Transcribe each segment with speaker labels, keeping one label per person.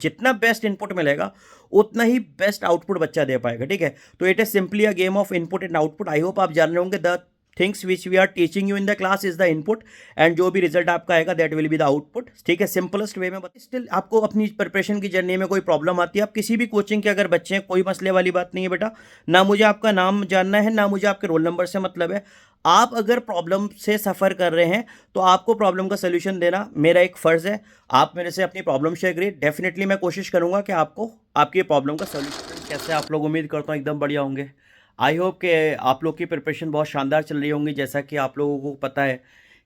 Speaker 1: जितना best input मिलेगा उतना ही बेस्ट आउटपुट बच्चा दे पाएगा, ठीक है। तो it is simply a game of input and output. I hope आप जान रहे होंगे the things which we are teaching you in the class is the input and जो भी रिजल्ट आपका आएगा that will be the output, ठीक है। सिंपलेस्ट वे में बता। स्टिल आपको अपनी प्रिपरेशन की जर्नी में कोई प्रॉब्लम आती है, आप किसी भी कोचिंग के अगर बच्चे हैं, कोई मसले वाली बात नहीं है बेटा। ना मुझे आपका नाम जानना है, ना मुझे आपके रोल नंबर से मतलब है। आप अगर प्रॉब्लम से सफ़र कर रहे हैं तो आपको प्रॉब्लम का सोल्यूशन देना मेरा एक फ़र्ज़ है। आप मेरे से अपनी प्रॉब्लम शेयर करिए, डेफिनेटली मैं कोशिश करूंगा कि आपको आपकी प्रॉब्लम का सोल्यूशन। कैसे आप लोग, उम्मीद करता हूँ एकदम बढ़िया होंगे। आई होप कि आप लोग की प्रिपरेशन बहुत शानदार चल रही होंगी। जैसा कि आप लोगों को पता है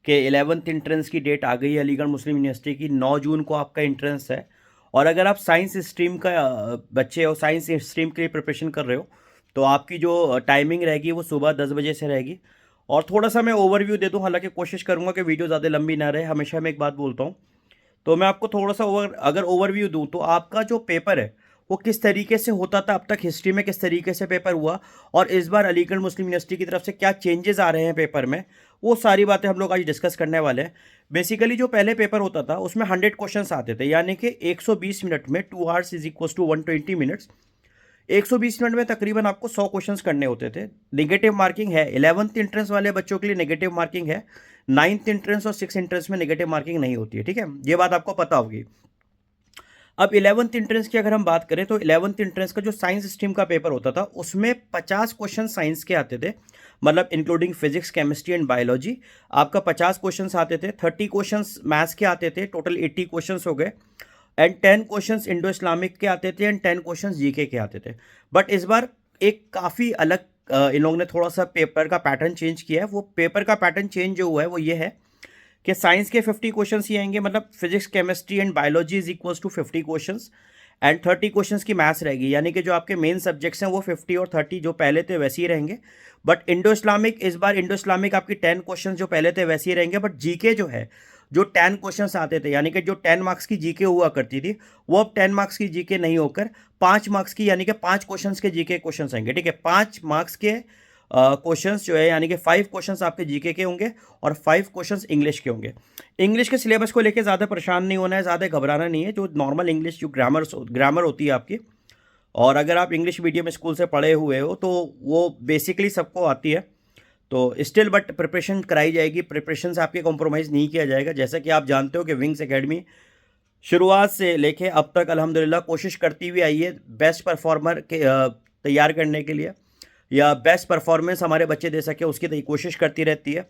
Speaker 1: कि 11th इंट्रेंस की डेट आ गई है अलीगढ़ मुस्लिम यूनिवर्सिटी की। 9 जून को आपका इंट्रेंस है। और अगर आप साइंस स्ट्रीम का बच्चे हो, साइंस स्ट्रीम के लिए प्रिपरेशन कर रहे हो, तो आपकी जो टाइमिंग रहेगी वो सुबह 10 बजे से रहेगी। और थोड़ा सा मैं ओवरव्यू दे दूं, हालांकि कोशिश करूंगा कि वीडियो ज़्यादा लंबी ना रहे। हमेशा मैं एक बात बोलता हूं, तो मैं आपको थोड़ा सा अगर ओवरव्यू दूं तो आपका जो पेपर है वो किस तरीके से होता था अब तक, हिस्ट्री में किस तरीके से पेपर हुआ, और इस बार अलीगढ़ मुस्लिम यूनिवर्सिटी की तरफ से क्या चेंजेस आ रहे हैं पेपर में, वो सारी बातें हम लोग आज डिस्कस करने वाले हैं। बेसिकली जो पहले पेपर होता था उसमें 100 क्वेश्चंस आते थे, यानी कि 120 मिनट में 2 hours is equal to 120 minutes. 120 minute में तकरीबन आपको 100 क्वेश्चंस करने होते थे। नेगेटिव मार्किंग है, 11th इंट्रेंस वाले बच्चों के लिए नेगेटिव मार्किंग है। 9th इंट्रेंस और 6th इंट्रेंस में नेगेटिव मार्किंग नहीं होती है, ठीक है। ये बात आपको पता होगी। अब 11th इंट्रेंस की अगर हम बात करें तो 11th इंट्रेंस का जो साइंस स्ट्रीम का पेपर होता था उसमें 50 क्वेश्चन साइंस के आते थे, मतलब including physics, chemistry and biology. आपका 50 क्वेश्चन आते थे, 30 क्वेश्चन मैथ्स के आते थे, टोटल 80 क्वेश्चन हो गए। एंड 10 क्वेश्चंस इंडो इस्लामिक के आते थे एंड 10 क्वेश्चंस जीके के आते थे। बट इस बार एक काफ़ी अलग इन लोगों ने थोड़ा सा पेपर का पैटर्न चेंज किया है। वो पेपर का पैटर्न चेंज जो हुआ है वो ये है कि साइंस के 50 क्वेश्चंस ही आएंगे, मतलब physics, chemistry and biology is equals to 50 questions and 30 questions की मैथ्स रहेगी। यानी कि जो आपके मेन सब्जेक्ट्स हैं वो 50 और 30 जो पहले थे वैसे ही रहेंगे। बट इंडो इस्लामिक, इस बार इंडो इस्लामिक आपकी 10 क्वेश्चन जो पहले थे वैसे ही रहेंगे। बट जीके जो है, जो 10 क्वेश्चंस आते थे, यानी कि जो 10 मार्क्स की जीके हुआ करती थी, वो अब 10 मार्क्स की जीके नहीं होकर 5 मार्क्स की, यानी कि 5 क्वेश्चंस के जीके क्वेश्चंस आएंगे, ठीक है। 5 मार्क्स के क्वेश्चंस जो है, यानी कि 5 क्वेश्चंस आपके जीके के होंगे और 5 क्वेश्चंस इंग्लिश के होंगे। इंग्लिश के सिलेबस को लेकर ज़्यादा परेशान नहीं होना है, ज़्यादा घबराना नहीं है। जो नॉर्मल इंग्लिश जो ग्रामर होती है आपकी, और अगर आप इंग्लिश मीडियम स्कूल से पढ़े हुए हो तो वो बेसिकली सबको आती है। तो स्टिल बट प्रिपरेशन कराई जाएगी, प्रिपरेशन से आपके कॉम्प्रोमाइज़ नहीं किया जाएगा। जैसा कि आप जानते हो कि विंग्स एकेडमी शुरुआत से लेके अब तक अल्हम्दुलिल्लाह कोशिश करती हुई आई है बेस्ट परफॉर्मर के तैयार करने के लिए, या बेस्ट परफॉर्मेंस हमारे बच्चे दे सके उसकी कोशिश करती रहती है।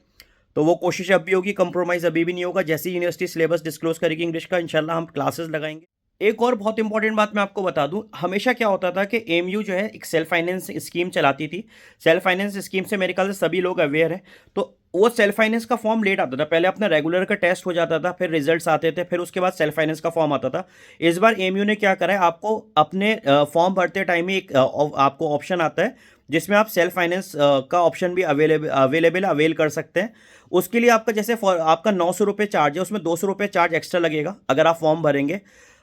Speaker 1: तो वो कोशिश अब भी होगी, कंप्रोमाइज़ अभी भी नहीं होगा। जैसे ही यूनिवर्सिटी सिलेबस डिस्क्लोज करेगी इंग्लिश का, इंशाल्लाह हम क्लासेस लगाएंगे। एक और बहुत इंपॉर्टेंट बात मैं आपको बता दूं, हमेशा क्या होता था कि एएमयू जो है एक सेल्फ फाइनेंस स्कीम चलाती थी। सेल्फ फाइनेंस स्कीम से मेरे ख्याल से सभी लोग अवेयर हैं। तो वो सेल्फ फाइनेंस का फॉर्म लेट आता था, पहले अपना रेगुलर का टेस्ट हो जाता था, फिर रिजल्ट्स आते थे, फिर उसके बाद सेल्फ फाइनेंस का फॉर्म आता था। इस बार एएमयू ने क्या करा है, आपको अपने फॉर्म भरते टाइम ही एक आपको ऑप्शन आता है जिसमें आप सेल्फ फाइनेंस का ऑप्शन भी अवेल कर सकते हैं। उसके लिए आपका जैसे आपका 900 रुपये चार्ज है, उसमें 200 रुपये चार्ज एक्स्ट्रा लगेगा अगर आप फॉर्म भरेंगे।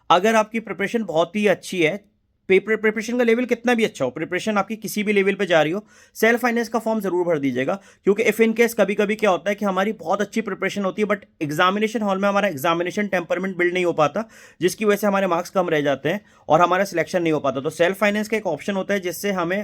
Speaker 1: अगर आपकी प्रिपरेशन बहुत ही अच्छी है, पेपर प्रिपरेशन का लेवल कितना भी अच्छा हो, प्रिपरेशन आपकी किसी भी लेवल पे जा रही हो, सेल्फ फाइनेंस का फॉर्म जरूर भर दीजिएगा। क्योंकि इफ़ इन केस कभी कभी क्या होता है कि हमारी बहुत अच्छी प्रिपरेशन होती है बट एग्जामिनेशन हॉल में हमारा एग्जामिनेशन टेम्परमेंट बिल्ड नहीं हो पाता, जिसकी वजह से हमारे मार्क्स कम रह जाते हैं और हमारा सिलेक्शन नहीं हो पाता। तो सेल्फ फाइनेंस का एक ऑप्शन होता है जिससे हमें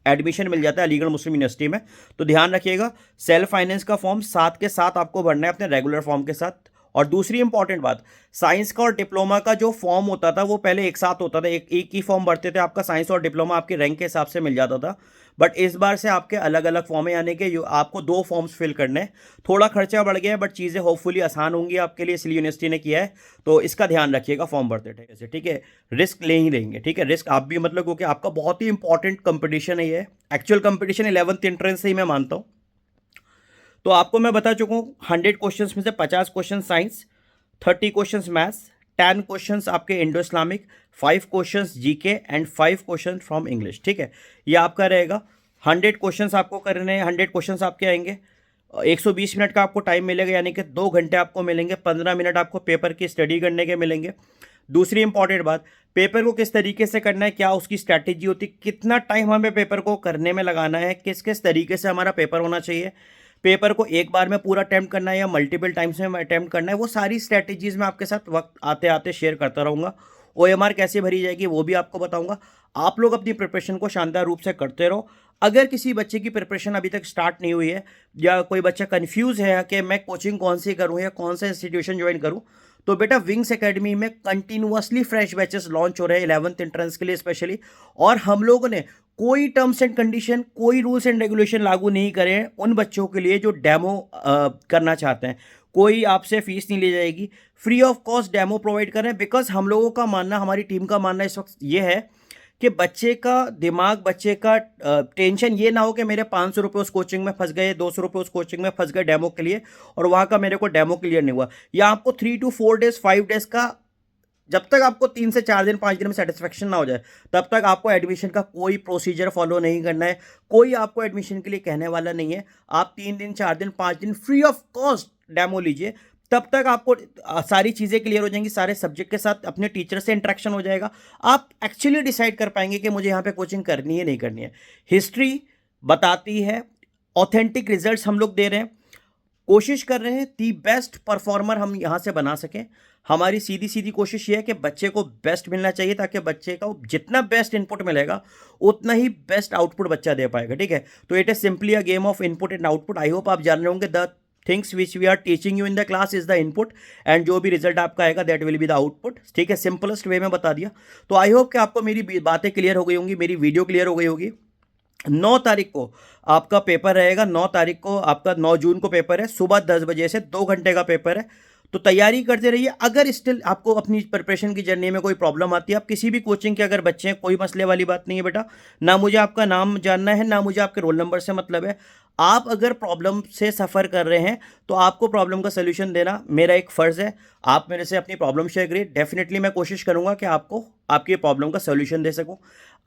Speaker 1: एडमिशन मिल जाता है अलीगढ़ मुस्लिम यूनिवर्सिटी में। तो ध्यान रखिएगा, सेल्फ फाइनेंस का फॉर्म साथ के साथ आपको भरना है अपने रेगुलर फॉर्म के साथ। और दूसरी इंपॉर्टेंट बात, साइंस का और डिप्लोमा का जो फॉर्म होता था वो पहले एक साथ होता था, एक ही फॉर्म भरते थे, आपका साइंस और डिप्लोमा आपके रैंक के हिसाब से मिल जाता था। बट इस बार से आपके अलग अलग फॉर्म है, यानी कि आपको 2 फॉर्म्स फिल करने हैं। थोड़ा खर्चा बढ़ गया है बट चीज़ें होपफुली आसान होंगी आपके लिए, इसलिए यूनिवर्सिटी ने किया है। तो इसका ध्यान रखिएगा फॉर्म भरते थे, ठीक है। रिस्क ले ही लेंगे, ठीक है, रिस्क आप भी, मतलब क्योंकि आपका बहुत ही इंपॉर्टेंट कंपटीशन है ये, एक्चुअल कंपटीशन 11th एंट्रेंस से ही मैं मानता हूँ। तो आपको मैं बता चुका हूँ 100 क्वेश्चंस में से 50 question science, 30 questions maths, 10 questions आपके Indo Islamic, 5 questions GK and 5 question from English, ठीक है। ये आपका रहेगा। 100 क्वेश्चंस आपको करने हैं, 100 क्वेश्चंस आपके आएंगे। 120 मिनट का आपको टाइम मिलेगा, यानी कि 2 घंटे आपको मिलेंगे। 15 मिनट आपको पेपर की स्टडी करने के मिलेंगे। दूसरी इंपॉर्टेंट बात, पेपर को किस तरीके से करना है, क्या उसकी स्ट्रैटेजी होती है, कितना टाइम हमें पेपर को करने में लगाना है, किस किस तरीके से हमारा पेपर होना चाहिए, पेपर को एक बार में पूरा अटैम्प्ट करना है या मल्टीपल टाइम्स में अटैम्प्ट करना है, वो सारी स्ट्रैटेजीज मैं आपके साथ वक्त आते आते शेयर करता रहूँगा। OMR कैसे भरी जाएगी वो भी आपको बताऊंगा। आप लोग अपनी प्रिपरेशन को शानदार रूप से करते रहो। अगर किसी बच्चे की प्रिपरेशन अभी तक स्टार्ट नहीं हुई है या कोई बच्चा कंफ्यूज है कि मैं कोचिंग कौन सी करूं या कौन सा इंस्टीट्यूशन ज्वाइन करूं, तो बेटा विंग्स एकेडमी में कंटिन्यूअसली फ्रेश बैचेस लॉन्च हो रहे हैं 11th एंट्रेंस के लिए स्पेशली। और हम लोगों ने कोई टर्म्स एंड कंडीशन, कोई रूल्स एंड रेगुलेशन लागू नहीं करे हैं उन बच्चों के लिए जो डेमो करना चाहते हैं। कोई आपसे फीस नहीं ली जाएगी, free of cost demo provide करें। बिकॉज हम लोगों का मानना, हमारी टीम का मानना इस वक्त ये है कि बच्चे का दिमाग, बच्चे का टेंशन ये ना हो कि मेरे 500 रुपये उस कोचिंग में फंस गए, 200 रुपये उस कोचिंग में फंस गए डेमो के लिए और वहाँ का मेरे को डेमो क्लियर नहीं हुआ। या आपको 3 to 4 days 5 days का, जब तक आपको 3 से 4 दिन 5 दिन में सेटिस्फेक्शन ना हो जाए तब तक आपको एडमिशन का कोई प्रोसीजर फॉलो नहीं करना है। कोई आपको एडमिशन के लिए कहने वाला नहीं है। आप 3 दिन 4 दिन 5 दिन फ्री ऑफ कॉस्ट डेमो लीजिए, तब तक आपको सारी चीज़ें क्लियर हो जाएंगी, सारे सब्जेक्ट के साथ अपने टीचर से इंटरेक्शन हो जाएगा। आप एक्चुअली डिसाइड कर पाएंगे कि मुझे यहाँ पे कोचिंग करनी है नहीं करनी है। हिस्ट्री बताती है, ऑथेंटिक रिजल्ट्स हम लोग दे रहे हैं, कोशिश कर रहे हैं दी बेस्ट परफॉर्मर हम यहाँ से बना सकें। हमारी सीधी सीधी कोशिश ये है कि बच्चे को बेस्ट मिलना चाहिए ताकि बच्चे को जितना बेस्ट इनपुट मिलेगा उतना ही बेस्ट आउटपुट बच्चा दे पाएगा। ठीक है, तो it is simply a game of input and output. I hope आप जान रहे होंगे the things which we are teaching you in the class is the input and जो भी रिजल्ट आपका आएगा that will be the output. ठीक है, सिंपलेस्ट वे में बता दिया। तो आई होप कि आपको मेरी बातें क्लियर हो गई होंगी, मेरी वीडियो क्लियर हो गई होगी। 9 तारीख को आपका पेपर रहेगा। 9 तारीख को आपका 9 जून को पेपर है, सुबह 10 बजे से 2 घंटे का पेपर है। तो तैयारी करते रहिए। अगर स्टिल आपको अपनी प्रिपरेशन की जर्नी में कोई प्रॉब्लम आती है, आप किसी भी कोचिंग के अगर बच्चे हैं, कोई मसले वाली बात नहीं है बेटा। ना मुझे आपका नाम जानना है, ना मुझे आपके रोल नंबर से मतलब है। आप अगर प्रॉब्लम से सफ़र कर रहे हैं तो आपको प्रॉब्लम का सोल्यूशन देना मेरा एक फ़र्ज़ है। आप मेरे से अपनी प्रॉब्लम शेयर करिए, डेफिनेटली मैं कोशिश करूंगा कि आपको आपकी प्रॉब्लम का सोल्यूशन दे सकूं।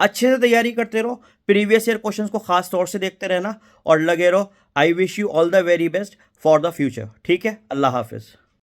Speaker 1: अच्छे से तैयारी करते रहो, प्रीवियस ईयर क्वेश्चंस को खास तौर से देखते रहना और लगे रहो। I wish you all the very best for the future. ठीक है, अल्लाह हाफिज़।